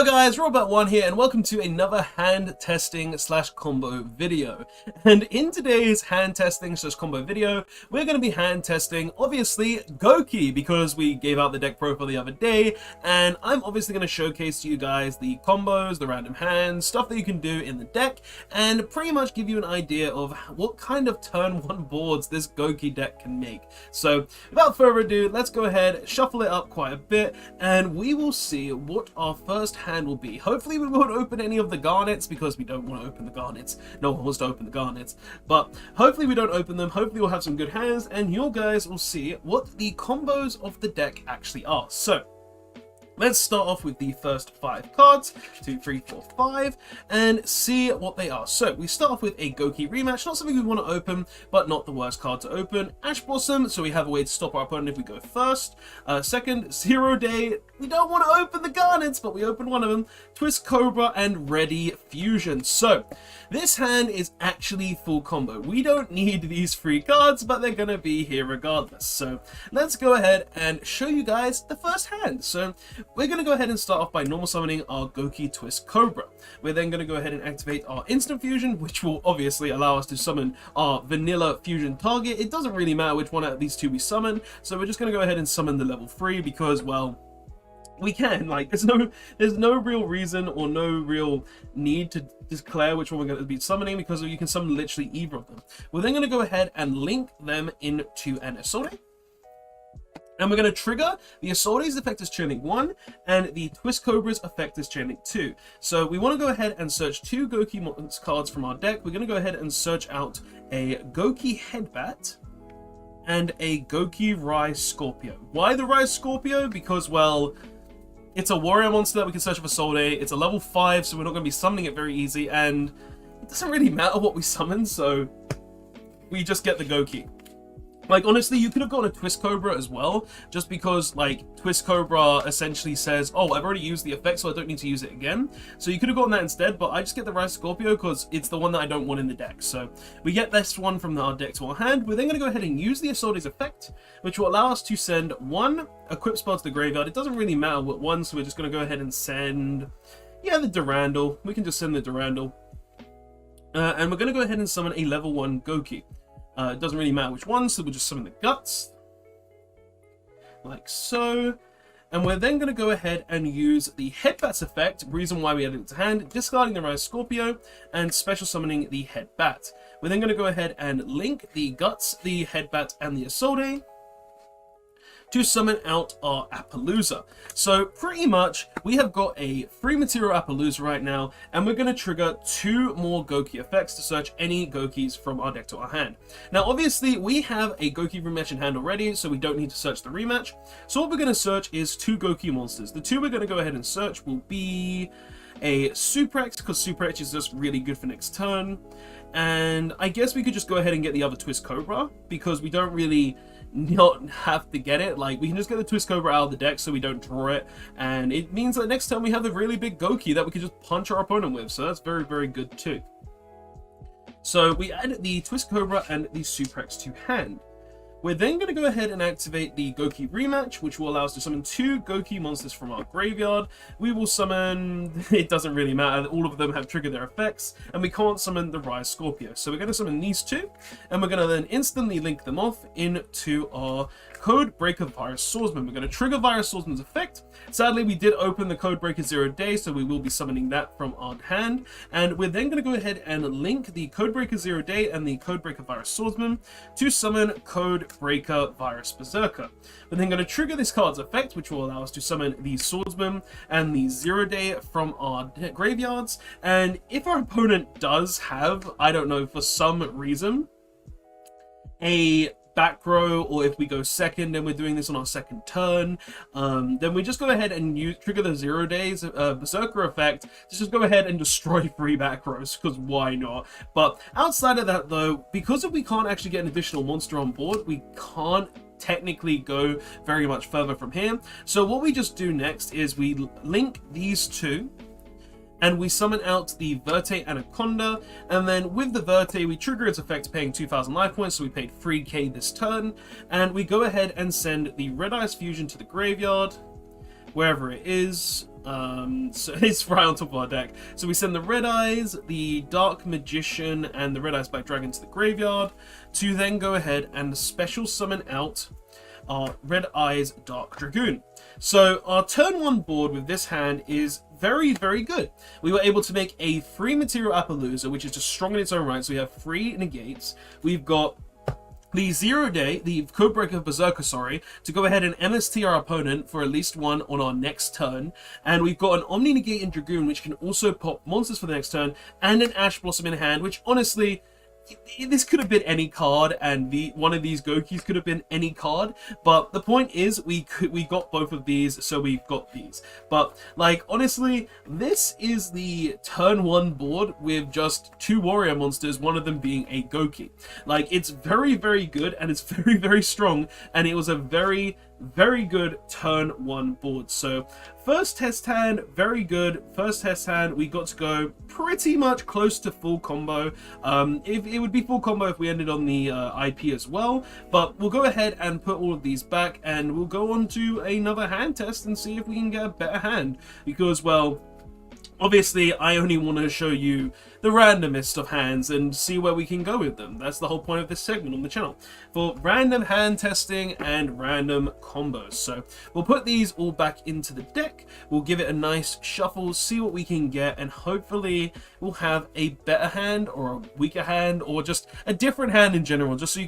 Hello guys, Robot1 here and welcome to another hand testing slash combo video. And in today's hand testing slash combo video, we're going to be hand testing, obviously, Gouki, because we gave out the deck profile the other day, and I'm obviously going to showcase to you guys the combos, the random hands, stuff that you can do in the deck, and pretty much give you an idea of what kind of turn one boards this Gouki deck can make. So without further ado, let's go ahead, shuffle it up quite a bit, and we will see what our first hand will be. Hopefully we won't open any of the garnets because we don't want to open the garnets. No one wants to open the garnets, but hopefully we don't open them. Hopefully we'll have some good hands and you guys will see what the combos of the deck actually are. So let's start off with the first 5 cards, 2, 3, 4, 5, and see what they are. So we start off with a Gouki rematch, not something we want to open, but not the worst card to open. Ash Blossom, so we have a way to stop our opponent if we go first. Second, 0 Day, we don't want to open the garnets, but we open one of them. Twist Cobra and Ready Fusion. So this hand is actually full combo. We don't need these 3 cards, but they're going to be here regardless. So let's go ahead and show you guys the first hand. So we're going to go ahead and start off by normal summoning our Gouki Twist Cobra. We're then going to go ahead and activate our Instant Fusion, which will obviously allow us to summon our Vanilla Fusion target. It doesn't really matter which one out of these 2 we summon, so we're just going to go ahead and summon the level 3 because, well, we can. Like, there's no real reason or no real need to declare which one we're going to be summoning because you can summon literally either of them. We're then going to go ahead and link them into an Assault. And we're going to trigger the Assault's effect as chaining 1 and the Twist Cobra's effect as chaining 2. So we want to go ahead and search 2 Gouki cards from our deck. We're going to go ahead and search out a Gouki Headbat and a Gouki Rise Scorpio. Why the Rise Scorpio? Because, well, it's a warrior monster that we can search for Assault. It's a level 5, so we're not going to be summoning it very easy, and it doesn't really matter what we summon, so we just get the Gouki. Like, honestly, you could have gotten a Twist Cobra as well, just because, like, Twist Cobra essentially says, oh, I've already used the effect, so I don't need to use it again. So you could have gotten that instead, but I just get the Rise Scorpio because it's the one that I don't want in the deck. So we get this one from our deck to our hand. We're then going to go ahead and use the Assault's effect, which will allow us to send 1 equip spell to the graveyard. It doesn't really matter what one, so we're just going to go ahead and send, yeah, the Durandal. We can just send the Durandal. And we're going to go ahead and summon a level 1 Gouki. It doesn't really matter which one, so we'll just summon the Guts, like so. And we're then going to go ahead and use the Headbat's effect, reason why we added it to hand, discarding the Rise Scorpio, and special summoning the Headbat. We're then going to go ahead and link the Guts, the Headbat, and the Assault to summon out our Appaloosa. So pretty much we have got a 3 material Appaloosa right now, and we're going to trigger 2 more Gouki effects to search any Goukis from our deck to our hand. Now obviously we have a Gouki rematch in hand already, so we don't need to search the rematch. So what we're going to search is 2 Gouki monsters. The 2 we're going to go ahead and search will be a Suprex, because Suprex is just really good for next turn, and I guess we could just go ahead and get the other Twist Cobra because we don't really not have to get it. Like, we can just get the Twist Cobra out of the deck so we don't draw it, and it means that next time we have a really big Gouki that we can just punch our opponent with, so that's very, very good too. So we add the Twist Cobra and the Suprex to hand. We're then going to go ahead and activate the Gouki rematch, which will allow us to summon 2 Gouki monsters from our graveyard. We will summon, it doesn't really matter, all of them have triggered their effects, and we can't summon the Rise Scorpio. So we're going to summon these 2, and we're going to then instantly link them off into our Code Breaker Virus Swordsman. We're going to trigger Virus Swordsman's effect. Sadly, we did open the Code Breaker 0 Day, so we will be summoning that from our hand. And we're then going to go ahead and link the Code Breaker 0 Day and the Code Breaker Virus Swordsman to summon Code Breaker Virus Berserker. We're then going to trigger this card's effect, which will allow us to summon the Swordsman and the 0 Day from our graveyards. And if our opponent does have, I don't know, for some reason, a back row, or if we go second and we're doing this on our second turn, then we just go ahead and trigger the 0 Days Berserker effect to just go ahead and destroy 3 back rows, because why not? But outside of that though, because if we can't actually get an additional monster on board, we can't technically go very much further from here. So what we just do next is we link these 2, and we summon out the Verte Anaconda, and then with the Verte we trigger its effect paying 2,000 life points, so we paid 3k this turn, and we go ahead and send the Red Eyes Fusion to the graveyard, wherever it is, So it's right on top of our deck. So we send the Red Eyes, the Dark Magician, and the Red Eyes Black Dragon to the graveyard to then go ahead and special summon out our Red Eyes Dark Dragoon. So our turn 1 board with this hand is very, very good. We were able to make a 3 material Appaloosa, which is just strong in its own right. So we have 3 negates. We've got the 0 day, the Codebreaker Berserker, sorry, to go ahead and MST our opponent for at least 1 on our next turn. And we've got an Omni Negating Dragoon, which can also pop monsters for the next turn, and an Ash Blossom in hand, which honestly, this could have been any card, and one of these Gokis could have been any card, but the point is we got both of these, so we've got these. But like, honestly, this is the turn 1 board with just 2 warrior monsters, one of them being a Gouki. Like, it's very, very good, and it's very, very strong, and it was a very, very good turn 1 board. So first test hand, very good. First test hand, we got to go pretty much close to full combo. If it would be full combo if we ended on the IP as well, but we'll go ahead and put all of these back, and we'll go on to another hand test and see if we can get a better hand, because, well, obviously, I only want to show you the randomest of hands and see where we can go with them. That's the whole point of this segment on the channel, for random hand testing and random combos. So we'll put these all back into the deck. We'll give it a nice shuffle, see what we can get, and hopefully we'll have a better hand or a weaker hand or just a different hand in general, just so you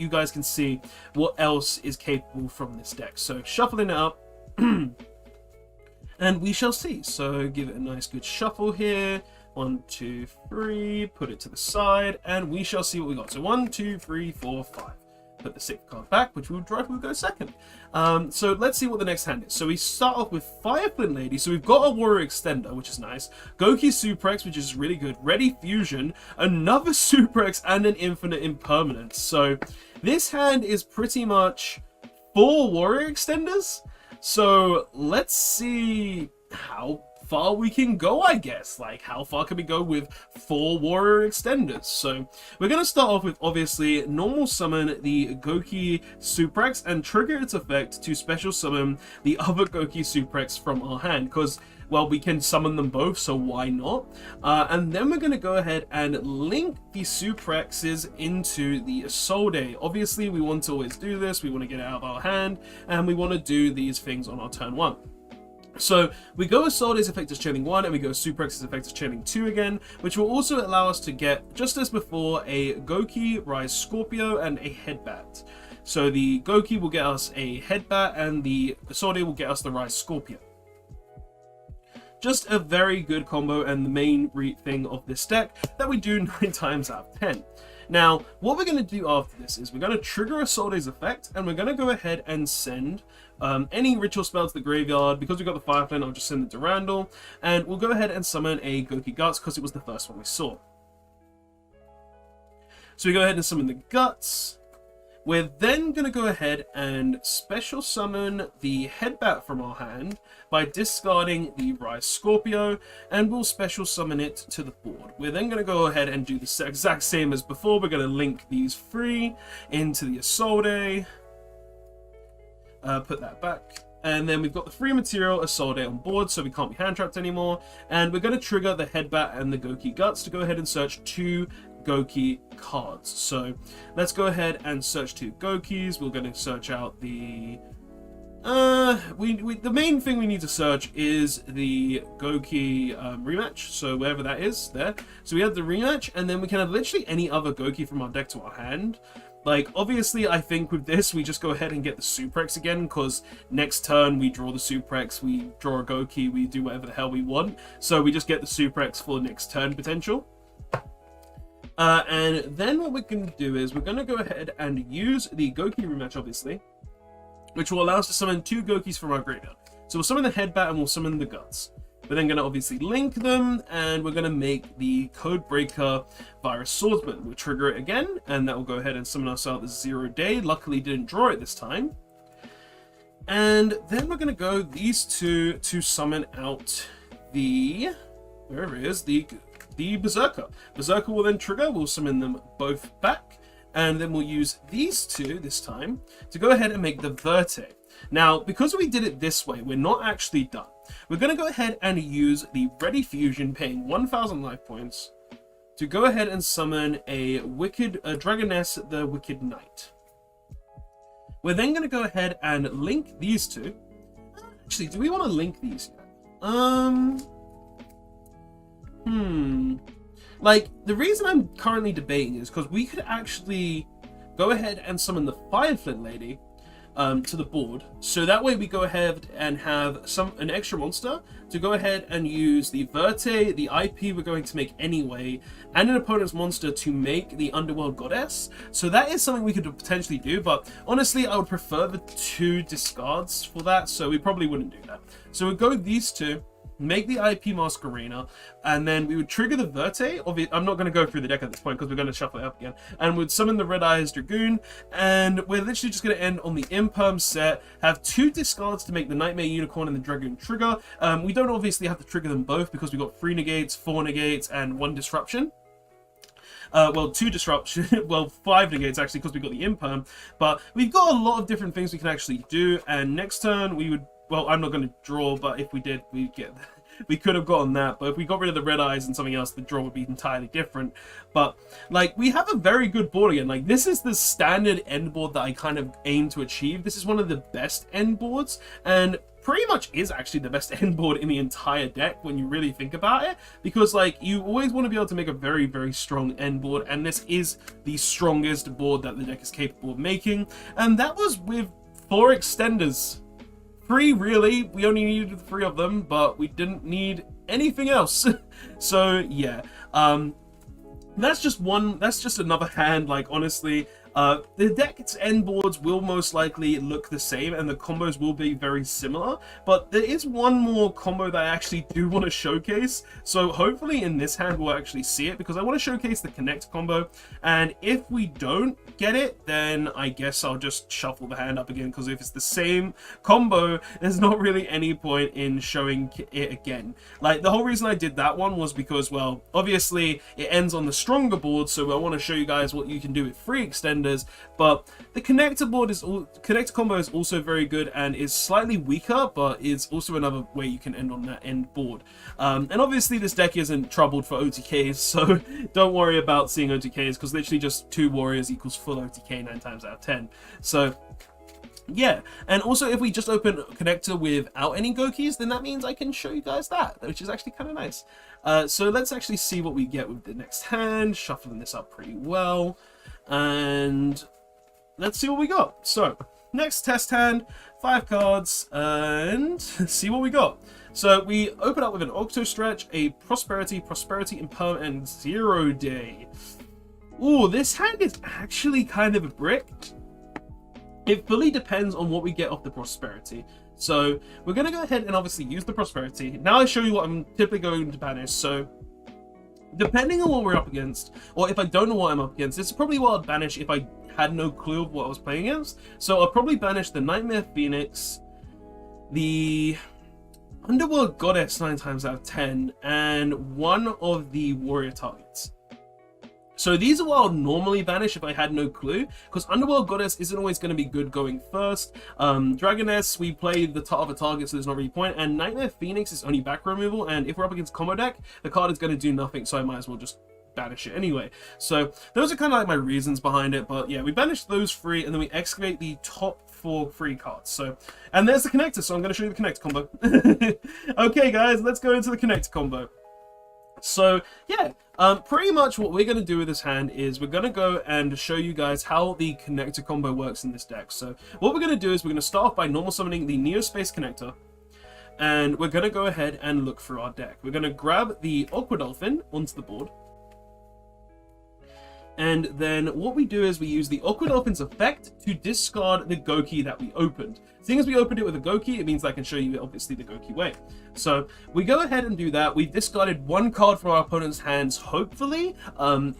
guys can see what else is capable from this deck. So shuffling it up. And we shall see. So give it a nice good shuffle here. 1, 2, 3. Put it to the side, and we shall see what we got. So 1, 2, 3, 4, 5. Put the 6th card back, which we'll go second. So let's see what the next hand is. So we start off with Fireflint Lady. So we've got a Warrior Extender, which is nice. Gouki Suprex, which is really good. Ready Fusion, another Suprex, and an Infinite Impermanence. So this hand is pretty much 4 Warrior Extenders. So let's see how far we can go, I guess. Like, how far can we go with 4 Warrior Extenders? So we're going to start off with, obviously, normal summon the Gouki Suprex and trigger its effect to special summon the other Gouki Suprex from our hand, because, well, we can summon them both, so why not? And then we're going to go ahead and link the Suprexes into the Isolde. Obviously, we want to always do this. We want to get it out of our hand, and we want to do these things on our turn 1. So we go Isolde's effect as chaining 1, and we go Suprex's effect as chaining 2 again, which will also allow us to get, just as before, a Gouki, Rise Scorpio, and a Headbat. So the Gouki will get us a Headbat, and the Isolde will get us the Rise Scorpio. Just a very good combo, and the main thing of this deck that we do 9 times out of 10. Now, what we're going to do after this is we're going to trigger Isolde's effect, and we're going to go ahead and send any ritual spell to the graveyard. Because we got the Fireflame, I'll just send it to Randall, and we'll go ahead and summon a Gouki Guts because it was the first one we saw. So we go ahead and summon the Guts. We're then going to go ahead and special summon the Headbat from our hand by discarding the Rise Scorpio, and we'll special summon it to the board. We're then going to go ahead and do the exact same as before. We're going to link these 3 into the Isolde. Put that back. And then we've got the 3 material Isolde on board, so we can't be hand trapped anymore. And we're going to trigger the Headbat and the Gouki Guts to go ahead and search 2 Gouki cards. So let's go ahead and search 2 Goukis. We're going to search out the the main thing we need to search is the Gouki rematch, so wherever that is there. So we have the rematch, and then we can have literally any other Gouki from our deck to our hand. Like, obviously, I think with this, we just go ahead and get the Suprex again, because next turn we draw the Suprex, we draw a Gouki, we do whatever the hell we want. So we just get the Suprex for next turn potential. And then what we're going to do is we're going to go ahead and use the Gouki rematch, obviously, which will allow us to summon 2 Goukis from our graveyard. So we'll summon the Headbat and we'll summon the Guts. We're then going to obviously link them, and we're going to make the Codebreaker Virus Swordsman. We'll trigger it again, and that will go ahead and summon us out the 0 day. Luckily, didn't draw it this time. And then we're going to go these 2 to summon out the, wherever it is, the Berserker. Berserker will then trigger. We'll summon them both back. And then we'll use these 2 this time to go ahead and make the Verte. Now, because we did it this way, we're not actually done. We're going to go ahead and use the Ready Fusion, paying 1,000 life points, to go ahead and summon a Dragoness, the Wicked Knight. We're then going to go ahead and link these two. Actually, do we want to link these yet? Like, the reason I'm currently debating is because we could actually go ahead and summon the Fireflint Lady to the board, so that way we go ahead and have an extra monster to go ahead and use the Verte, the IP we're going to make anyway, and an opponent's monster to make the Underworld Goddess. So that is something we could potentially do, but honestly I would prefer the 2 discards for that, so we probably wouldn't do that. So we'd go these 2, make the IP Masquerena, and then we would trigger the Verte. I'm not going to go through the deck at this point because we're going to shuffle it up again, and we'd summon the Red Eyes Dragoon, and we're literally just going to end on the Imperm set, have 2 discards to make the Nightmare Unicorn and the Dragoon trigger. We don't obviously have to trigger them both because we got 3 negates, 4 negates, and 1 disruption. Well, 2 disruption, well, 5 negates actually, because we got the Imperm, but we've got a lot of different things we can actually do, and next turn we would, well, I'm not going to draw, but if we did, we could have gotten that. But if we got rid of the Red Eyes and something else, the draw would be entirely different. But, like, we have a very good board again. Like, this is the standard end board that I kind of aim to achieve. This is one of the best end boards, and pretty much is actually the best end board in the entire deck when you really think about it. Because, like, you always want to be able to make a very, very strong end board, and this is the strongest board that the deck is capable of making. And that was with 4 extenders. 3, really. We only needed 3 of them, but we didn't need anything else. So yeah, that's just another hand. Like, honestly, the deck's end boards will most likely look the same and the combos will be very similar, but there is one more combo that I actually do want to showcase. So hopefully in this hand we'll actually see it, because I want to showcase the Connect combo, and if we don't get it, then I guess I'll just shuffle the hand up again, because if it's the same combo, there's not really any point in showing it again. Like, the whole reason I did that one was because, well, obviously it ends on the stronger board, so I want to show you guys what you can do with 3 extenders. But the connector combo is also very good and is slightly weaker, but is also another way you can end on that end board. And obviously this deck isn't troubled for OTKs, so don't worry about seeing OTKs, because literally just 2 warriors equals full OTK 9 times out of 10. So yeah, and also if we just open a connector without any Goukis, then that means I can show you guys that, which is actually kind of nice. So let's actually see what we get with the next hand, shuffling this up pretty well. And let's see what we got. So next test hand, 5 cards, and see what we got. So we open up with an Octo Stretch, a Prosperity, Imperm, and 0 Day. Ooh, this hand is actually kind of a brick. It fully depends on what we get off the Prosperity. So we're going to go ahead and obviously use the Prosperity. Now I show you what I'm typically going to banish. So depending on what we're up against, or if I don't know what I'm up against, this is probably what I'd banish if I had no clue of what I was playing against. So I'll probably banish the Nightmare Phoenix, the Underworld Goddess 9 times out of 10, and one of the warrior targets. So these are what I'll normally banish if I had no clue, because Underworld Goddess isn't always going to be good going first. Dragoness, we play the other target, so there's not really point, and Nightmare Phoenix is only back removal, and if we're up against combo deck, the card is going to do nothing, so I might as well just banish it anyway. So those are kind of like my reasons behind it, but yeah, we banish those 3, and then we excavate the top 4 free cards. So, and there's the connector, so I'm going to show you the connect combo. Okay guys, let's go into the connect combo. So yeah, pretty much what we're going to do with this hand is we're going to go and show you guys how the connector combo works in this deck. So what we're going to do is we're going to start off by normal summoning the Neospace connector, and we're going to go ahead and look through our deck. We're going to grab the Aqua Dolphin onto the board, and then what we do is we use the Aqua Dolphin's effect to discard the Gouki that we opened. Seeing as we opened it with a Gouki, it means I can show you obviously the Gouki way. So we go ahead and do that. We've discarded 1 card from our opponent's hands, hopefully.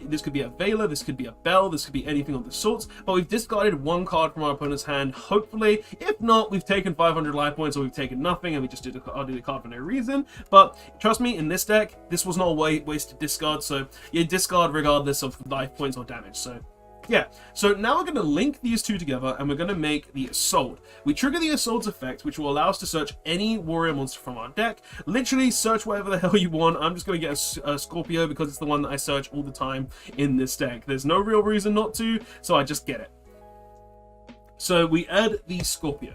This could be a Veiler, this could be a Bell, this could be anything of the sorts, but we've discarded 1 card from our opponent's hand, hopefully. If not, we've taken 500 life points, or we've taken nothing and we just did a card for no reason. But trust me, in this deck, this was not a wasted discard, so you discard regardless of life points or damage. So yeah, so now we're going to link these two together and we're going to make the Assault. We trigger the Assault's effect, which will allow us to search any warrior monster from our deck. Literally search whatever the hell you want. I'm just going to get a Scorpio because it's the one that I search all the time in this deck. There's no real reason not to, so I just get it. So we add the Scorpio.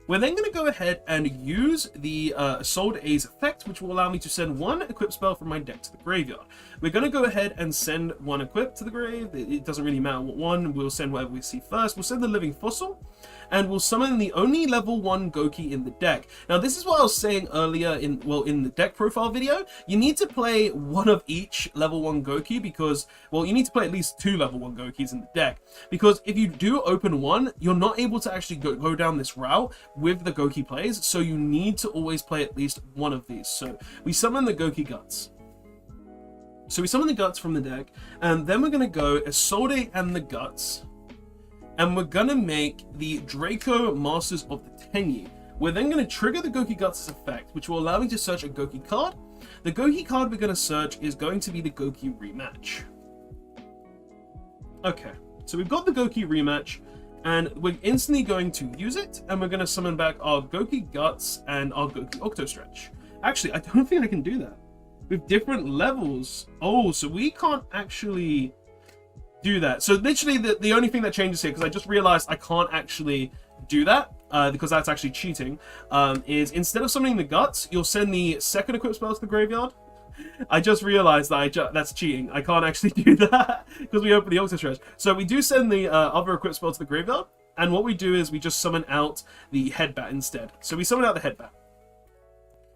We're then going to go ahead and use the Assault A's effect, which will allow me to send one equip spell from my deck to the graveyard. We're going to go ahead and send one equip to the grave. It doesn't really matter what one. We'll send whatever we see first. We'll send the Living Fossil, and we'll summon the only level 1 Gouki in the deck. Now, this is what I was saying earlier in the deck profile video. You need to play one of each level 1 Gouki because, well, you need to play at least 2 level 1 Goukis in the deck. Because if you do open one, you're not able to actually go down this route with the Gouki plays, so you need to always play at least one of these. So we summon the Gouki Guts. So we summon the Guts from the deck, and then we're going to go Assault and the Guts, and we're going to make the Draco Masters of the Tenyi. We're then going to trigger the Gouki Guts' effect, which will allow me to search a Gouki card. The Gouki card we're going to search is going to be the Gouki Rematch. Okay, so we've got the Gouki Rematch, and we're instantly going to use it, and we're going to summon back our Gouki Guts and our Gouki Octo Stretch. Actually, I don't think I can do that. With different levels. Oh, so we can't actually do that. So literally the only thing that changes here, because I just realized I can't actually do that, because that's actually cheating, is instead of summoning the Guts, you'll send the second equip spell to the graveyard. I just realized that that's cheating. I can't actually do that because we open the Octo Stretch. So we do send the other equip spell to the graveyard, and what we do is we just summon out the Headbat instead. So we summon out the Headbat.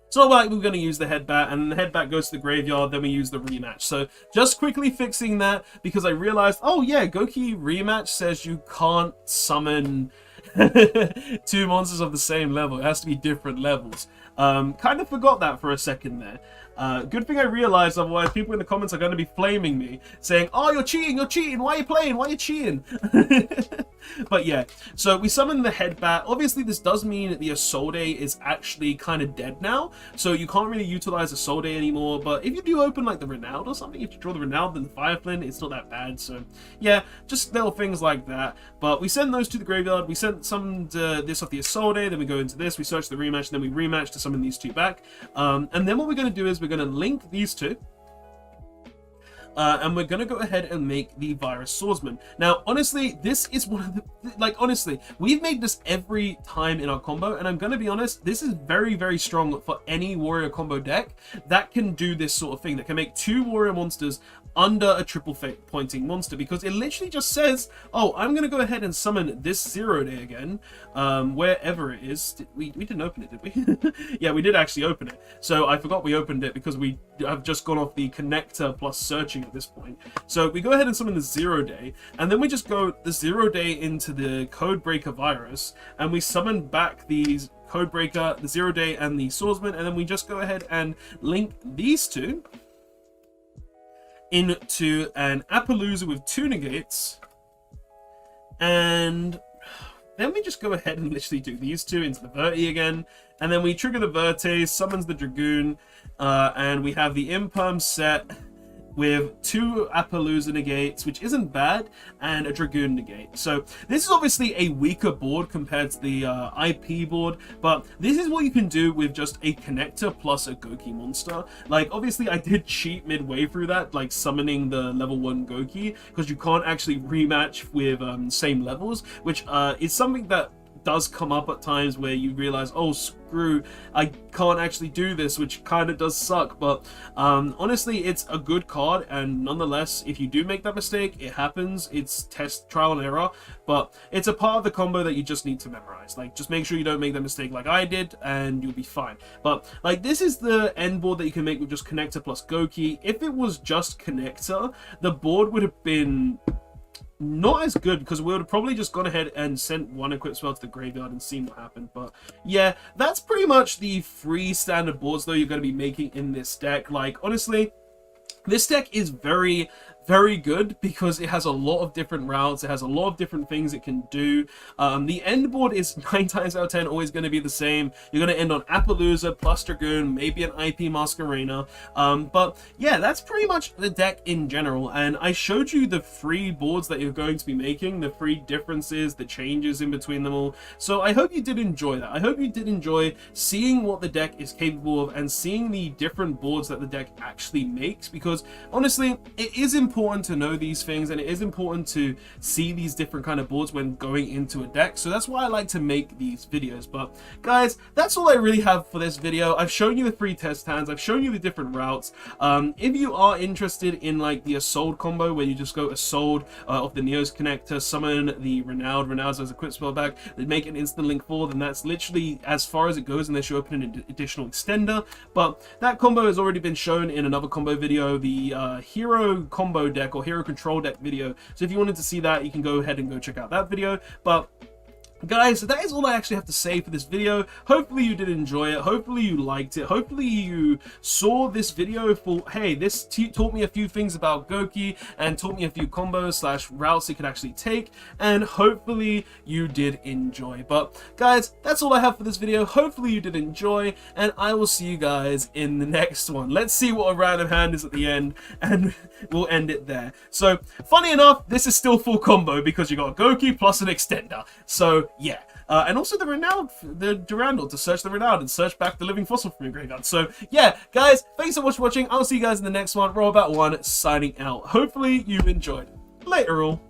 So like we're going to use the Headbat, and the Headbat goes to the graveyard, then we use the Rematch. So just quickly fixing that, because I realized, oh yeah, Gouki Rematch says you can't summon 2 monsters of the same level. It has to be different levels. Kind of forgot that for a second there. Good thing I realized, otherwise people in the comments are going to be flaming me, saying, oh, you're cheating, why are you playing, why are you cheating? But yeah, so we summon the Headbat. Obviously this does mean that the Assault is actually kind of dead now, so you can't really utilize Assault anymore, but if you do open like the Renowned or something, if you draw the Renowned and the Fireflint, it's not that bad. So yeah, just little things like that. But we send those to the graveyard, we summoned this off the Assault, then we go into this, we search the Rematch, then we rematch to summon these two back, and then what we're going to do is we're going to link these two, and we're going to go ahead and make the Virus Swordsman. Now, honestly, this is one of the, like, honestly, we've made this every time in our combo, and I'm going to be honest, this is very, very strong for any warrior combo deck that can do this sort of thing, that can make 2 warrior monsters under a triple fate pointing monster, because it literally just says, oh, I'm going to go ahead and summon this 0 day again, wherever it is. We didn't open it, did we? Yeah, we did actually open it. So I forgot we opened it because we have just gone off the connector plus searching at this point. So we go ahead and summon the 0 day, and then we just go the 0 day into the Codebreaker virus, and we summon back these Codebreaker, the 0 day, and the Swordsman, and then we just go ahead and link these two into an Appaloosa with 2 negates, and then we just go ahead and literally do these two into the Verti again, and then we trigger the Vertes, summons the Dragoon, and we have the Imperm set with 2 Appaloosa negates, which isn't bad, and a Dragoon negate. So this is obviously a weaker board compared to the IP board, but this is what you can do with just a connector plus a Gouki monster. Like, obviously I did cheat midway through that, like summoning the level 1 Gouki, because you can't actually rematch with same levels, which is something that does come up at times where you realize, oh screw, I can't actually do this, which kind of does suck. But honestly, it's a good card, and nonetheless, if you do make that mistake, it happens. It's trial and error, but it's a part of the combo that you just need to memorize. Like, just make sure you don't make that mistake like I did, and you'll be fine. But like, this is the end board that you can make with just connector plus Gouki. If it was just connector, the board would have been not as good, because we would have probably just gone ahead and sent 1 equip spell to the graveyard and seen what happened. But yeah, that's pretty much the 3 standard boards though you're going to be making in this deck. Like, honestly, this deck is very, very good because it has a lot of different routes, it has a lot of different things it can do. The end board is 9 times out of 10 always going to be the same. You're going to end on Appaloosa plus Dragoon, maybe an IP Masquerena. But yeah, that's pretty much the deck in general, and I showed you the 3 boards that you're going to be making, the 3 differences, the changes in between them all. So I hope you did enjoy that. I hope you did enjoy seeing what the deck is capable of and seeing the different boards that the deck actually makes, because honestly it is important to know these things, and it is important to see these different kind of boards when going into a deck. So that's why I like to make these videos. But guys, that's all I really have for this video. I've shown you the 3 test hands, I've shown you the different routes. If you are interested in like the Assault combo where you just go Assault off the Neos connector, summon the Renowned as a quick spell back, then make an instant link 4, then that's literally as far as it goes unless you open an additional extender. But that combo has already been shown in another combo video, the hero combo deck or hero control deck video. So if you wanted to see that, you can go ahead and go check out that video. But guys, that is all I actually have to say for this video. Hopefully you did enjoy it. Hopefully you liked it. Hopefully you saw this video for, hey, this taught me a few things about Gouki and taught me a few combos slash routes it could actually take, and hopefully you did enjoy. But guys, that's all I have for this video. Hopefully you did enjoy, and I will see you guys in the next one. Let's see what a random hand is at the end, and we'll end it there. So funny enough, this is still full combo because you got Gouki plus an extender. So yeah, and also the Durandal to search the Renowned and search back the living fossil from your graveyard. So yeah, guys, thanks so much for watching. I'll see you guys in the next one. Roll About One signing out. Hopefully you enjoyed. Later all.